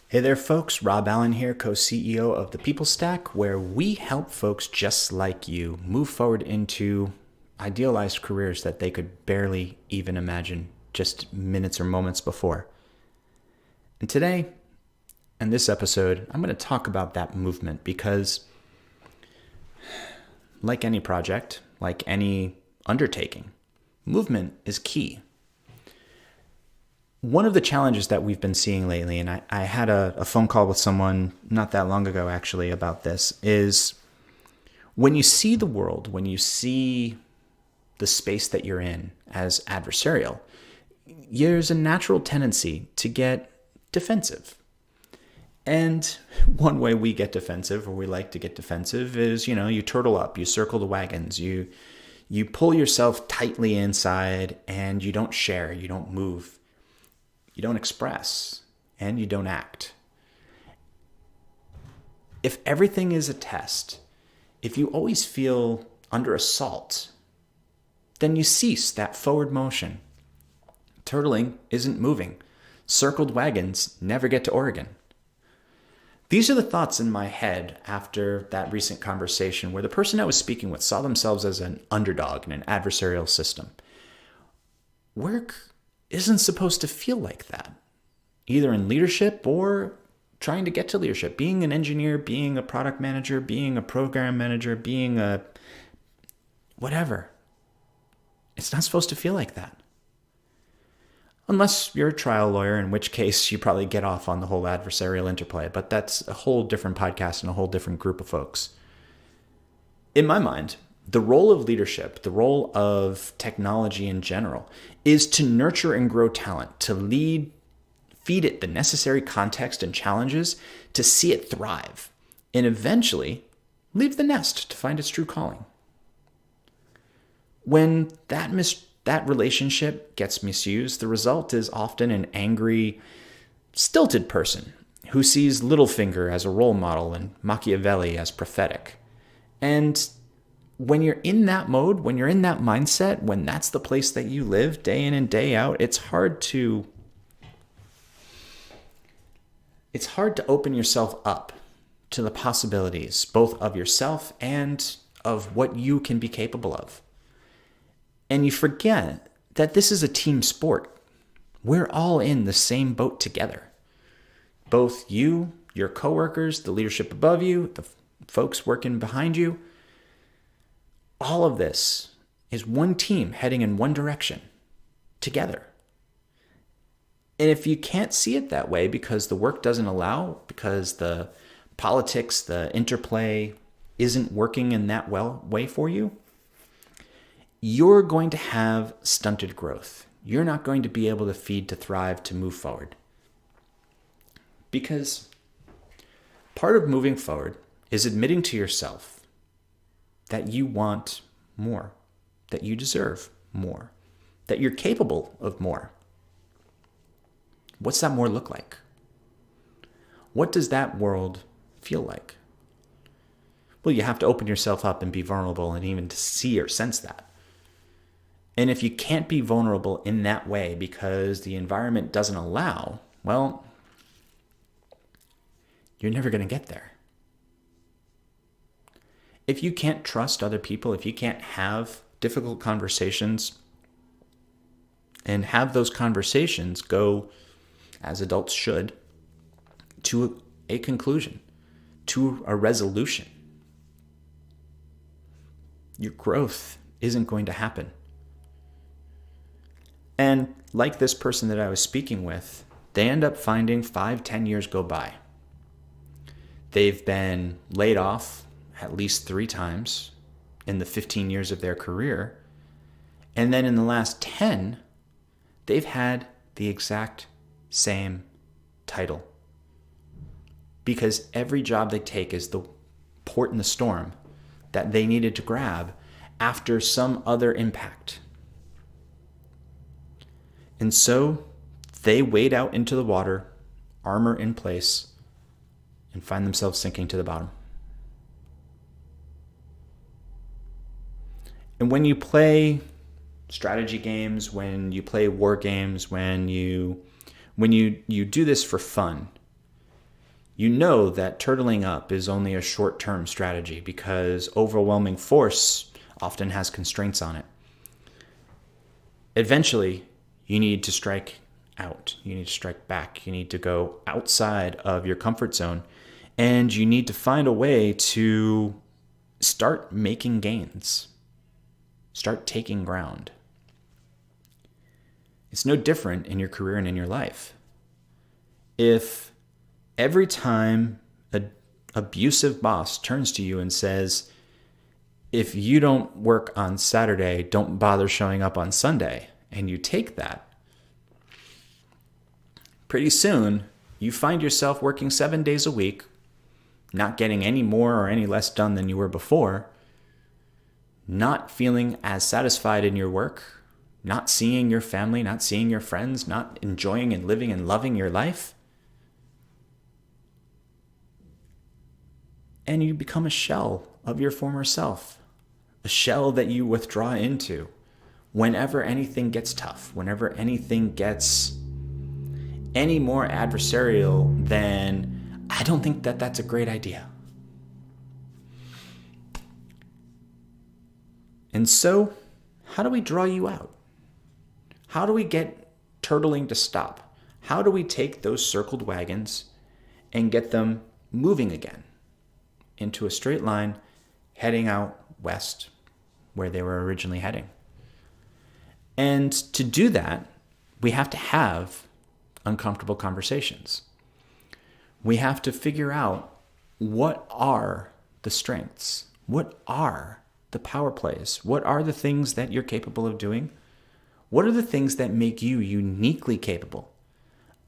Hey there, folks. Rob Allen here, co-CEO of the People Stack, where we help folks just like you move forward into idealized careers that they could barely even imagine just minutes or moments before. And today, in this episode, I'm going to talk about that movement because, like any project, like any undertaking, movement is key. One of the challenges that we've been seeing lately, and I had a phone call with someone not that long ago actually about this, is when you see the world, when you see the space that you're in as adversarial, there's a natural tendency to get defensive. And one way we get defensive, or we like to get defensive, is, you turtle up, you circle the wagons, you pull yourself tightly inside, and you don't share, you don't move. You don't express, and you don't act. If everything is a test, if you always feel under assault, then you cease that forward motion. Turtling isn't moving. Circled wagons never get to Oregon. These are the thoughts in my head after that recent conversation where the person I was speaking with saw themselves as an underdog in an adversarial system. Work isn't supposed to feel like that, either in leadership or trying to get to leadership. Being an engineer, being a product manager, being a program manager, being a whatever. It's not supposed to feel like that. Unless you're a trial lawyer, in which case you probably get off on the whole adversarial interplay, but that's a whole different podcast and a whole different group of folks. In my mind, the role of leadership, the role of technology in general, is to nurture and grow talent, to feed it the necessary context and challenges to see it thrive, and eventually leave the nest to find its true calling. When that relationship gets misused, the result is often an angry, stilted person who sees Littlefinger as a role model and Machiavelli as prophetic. And when you're in that mode, when you're in that mindset, when that's the place that you live day in and day out, it's hard to open yourself up to the possibilities, both of yourself and of what you can be capable of. And you forget that this is a team sport. We're all in the same boat together. Both you, your coworkers, the leadership above you, the folks working behind you. All of this is one team heading in one direction, together. And if you can't see it that way because the work doesn't allow, because the politics, the interplay isn't working in that way for you, you're going to have stunted growth. You're not going to be able to feed, to thrive, to move forward. Because part of moving forward is admitting to yourself that you want more, that you deserve more, that you're capable of more. What's that more look like? What does that world feel like? Well, you have to open yourself up and be vulnerable and even to see or sense that. And if you can't be vulnerable in that way because the environment doesn't allow, well, you're never going to get there. If you can't trust other people, if you can't have difficult conversations and have those conversations go, as adults should, to a conclusion, to a resolution, your growth isn't going to happen. And like this person that I was speaking with, they end up finding 5-10 years go by. They've been laid off at least 3 times in the 15 years of their career. And then in the last 10, they've had the exact same title. Because every job they take is the port in the storm that they needed to grab after some other impact. And so they wade out into the water, armor in place, and find themselves sinking to the bottom. And when you play strategy games, when you play war games, when you do this for fun, You know that turtling up is only a short-term strategy because overwhelming force often has constraints on it. Eventually, you need to strike out. You need to strike back. You need to go outside of your comfort zone, and you need to find a way to start making gains. Start taking ground. It's no different in your career and in your life. If every time an abusive boss turns to you and says, if you don't work on Saturday, don't bother showing up on Sunday, and you take that, pretty soon you find yourself working 7 days a week, not getting any more or any less done than you were before, not feeling as satisfied in your work, not seeing your family, not seeing your friends, not enjoying and living and loving your life. And you become a shell of your former self, a shell that you withdraw into whenever anything gets tough, whenever anything gets any more adversarial than, I don't think that that's a great idea. And so, how do we draw you out? How do we get turtling to stop? How do we take those circled wagons and get them moving again into a straight line, heading out west where they were originally heading? And to do that, we have to have uncomfortable conversations. We have to figure out, what are the strengths? What are the power plays? What are the things that you're capable of doing? What are the things that make you uniquely capable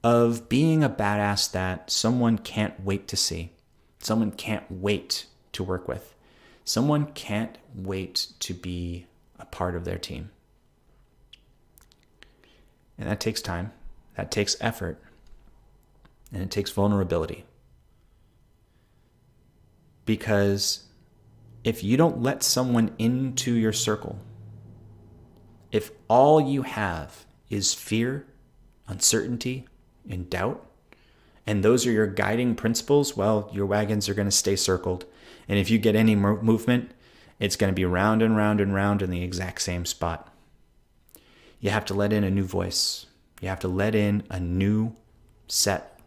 of being a badass that someone can't wait to see? Someone can't wait to work with. Someone can't wait to be a part of their team. And that takes time. That takes effort. And it takes vulnerability. Because if you don't let someone into your circle, if all you have is fear, uncertainty, and doubt, and those are your guiding principles, well, your wagons are going to stay circled. And if you get any movement, it's going to be round and round and round in the exact same spot. You have to let in a new voice. You have to let in a new set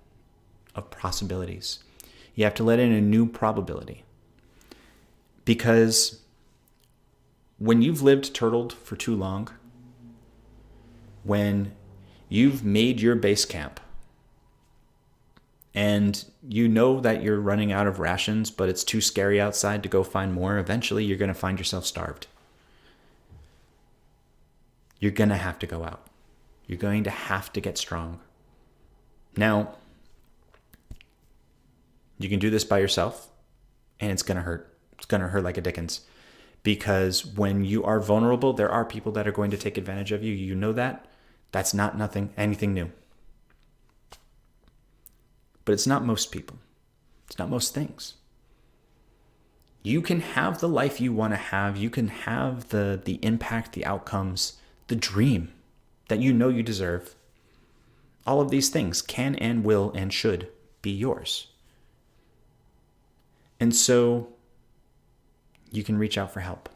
of possibilities. You have to let in a new probability. Because when you've lived turtled for too long, when you've made your base camp, and you know that you're running out of rations, but it's too scary outside to go find more, eventually you're going to find yourself starved. You're going to have to go out. You're going to have to get strong. Now, you can do this by yourself, and it's going to hurt. It's going to hurt like a dickens. Because when you are vulnerable, there are people that are going to take advantage of you. You know that. That's not anything new. But it's not most people. It's not most things. You can have the life you want to have. You can have the impact, the outcomes, the dream that you know you deserve. All of these things can and will and should be yours. And so you can reach out for help.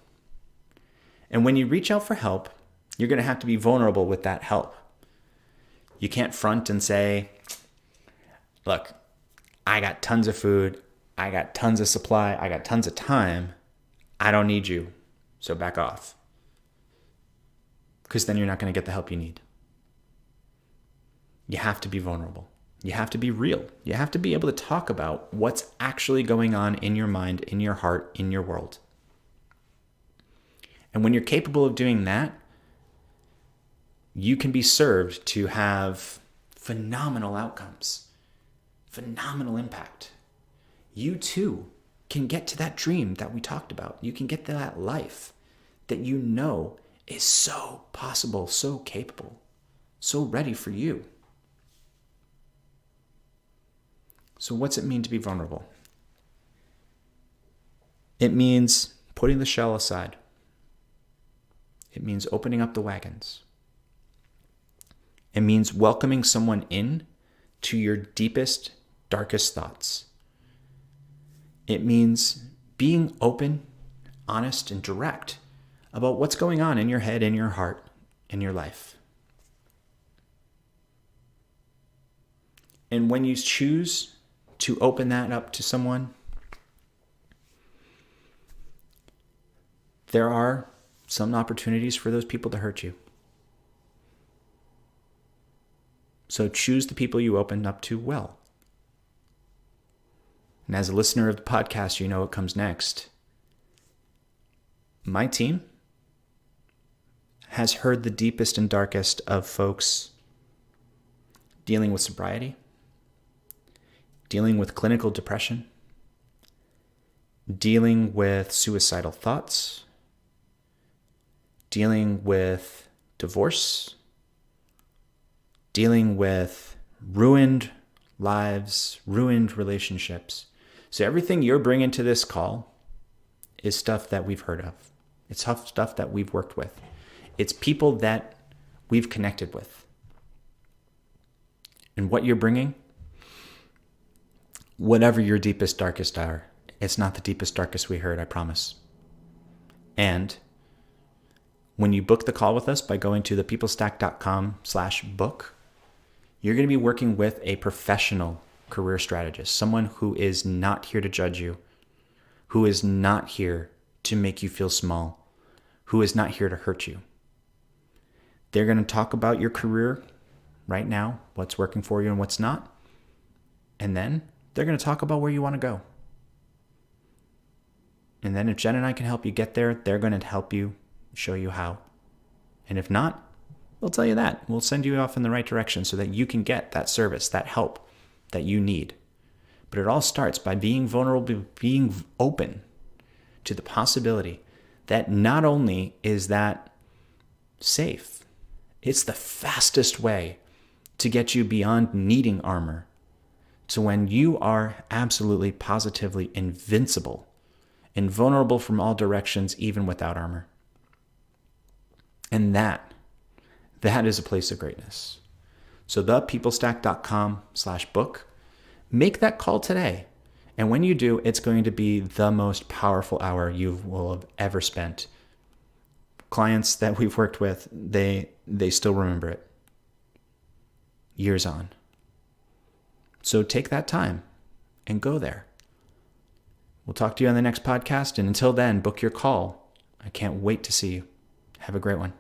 And when you reach out for help, you're going to have to be vulnerable with that help. You can't front and say, look, I got tons of food, I got tons of supply, I got tons of time, I don't need you, so back off. Because then you're not going to get the help you need. You have to be vulnerable. You have to be real. You have to be able to talk about what's actually going on in your mind, in your heart, in your world. And when you're capable of doing that, you can be served to have phenomenal outcomes, phenomenal impact. You too can get to that dream that we talked about. You can get to that life that you know is so possible, so capable, so ready for you. So what's it mean to be vulnerable? It means putting the shell aside. It means opening up the wagons. It means welcoming someone in to your deepest, darkest thoughts. It means being open, honest, and direct about what's going on in your head, in your heart, in your life. And when you choose to open that up to someone, there are some opportunities for those people to hurt you. So choose the people you open up to well. And as a listener of the podcast, you know what comes next. My team has heard the deepest and darkest of folks dealing with sobriety, dealing with clinical depression, dealing with suicidal thoughts, dealing with divorce, dealing with ruined lives, ruined relationships. So everything you're bringing to this call is stuff that we've heard of. It's tough stuff that we've worked with. It's people that we've connected with. And what you're bringing, whatever your deepest, darkest are, it's not the deepest, darkest we heard, I promise. And when you book the call with us by going to thepeoplestack.com/book, you're going to be working with a professional career strategist, someone who is not here to judge you, who is not here to make you feel small, who is not here to hurt you. They're going to talk about your career right now, what's working for you and what's not. And then they're going to talk about where you want to go. And then if Jen and I can help you get there, they're going to help you, show you how. And if not, we'll tell you that. We'll send you off in the right direction so that you can get that service, that help that you need. But it all starts by being vulnerable, being open to the possibility that not only is that safe, it's the fastest way to get you beyond needing armor to when you are absolutely, positively invincible, invulnerable from all directions, even without armor. And that is a place of greatness. So thepeoplestack.com/book, make that call today. And when you do, it's going to be the most powerful hour you will have ever spent. Clients that we've worked with, they still remember it years on. So take that time and go there. We'll talk to you on the next podcast. And until then, book your call. I can't wait to see you. Have a great one.